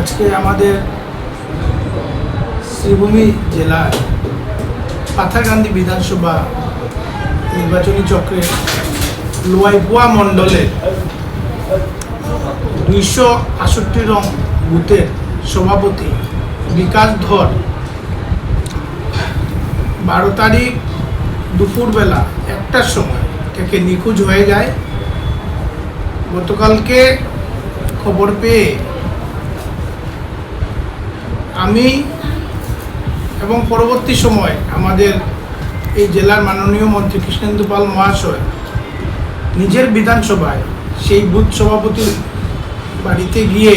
আজকে আমাদের শ্রীভূমি জেলার পাথারকান্দি বিধানসভা নির্বাচনী চক্রের লোয়াইপুয়া মণ্ডলের 268 নং বুথের সভাপতি বিকাশ ধর 12 তারিখ দুপুরবেলা 1টার সময় থেকে নিখোঁজ হয়ে যায়। গতকালকে খবর পেয়ে আমি এবং পরবর্তী সময় আমাদের এই জেলার মাননীয় মন্ত্রী কৃষ্ণেন্দু পাল মহাশয় নিজের বিধানসভায় সেই বুথ সভাপতির বাড়িতে গিয়ে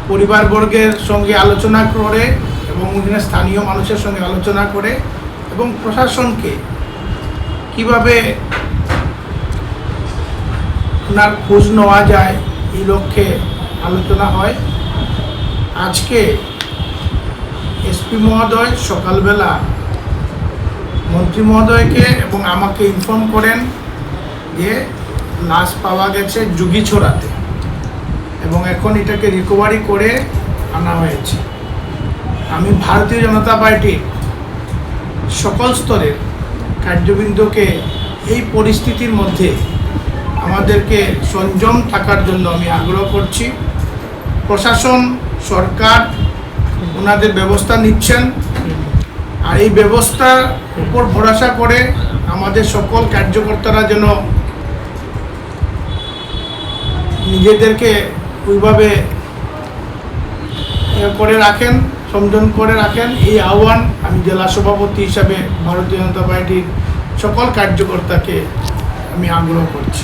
পরিবারবর্গের সঙ্গে আলোচনা করে এবং স্থানীয় মানুষের সঙ্গে আলোচনা করে এবং প্রশাসনকে কিভাবে ওনার খোঁজ নেওয়া যায় এই লক্ষ্যে আলোচনা হয়। আজকে এসপি মহোদয় সকালবেলা মন্ত্রী মহোদয়কে এবং আমাকে ইনফর্ম করেন যে লাশ পাওয়া গেছে জুগিছড়াতে এবং এখন এটাকে রিকভারি করে আনা হয়েছে। আমি ভারতীয় জনতা পার্টির সকল স্তরের কার্যবৃন্দকে এই পরিস্থিতির মধ্যে আমাদেরকে সংযম থাকার জন্য আমি আগ্রহ করছি। প্রশাসন সরকার ওনাদের ব্যবস্থা নিচ্ছেন, আর এই ব্যবস্থার উপর ভরসা করে আমাদের সকল কার্যকর্তারা যেন নিজেদেরকে ওইভাবে করে রাখেন, সংযম করে রাখেন, এই আহ্বান আমি জেলা সভাপতি হিসাবে ভারতীয় জনতা পার্টির সকল কার্যকর্তাকে আমি আগ্রহ করছি।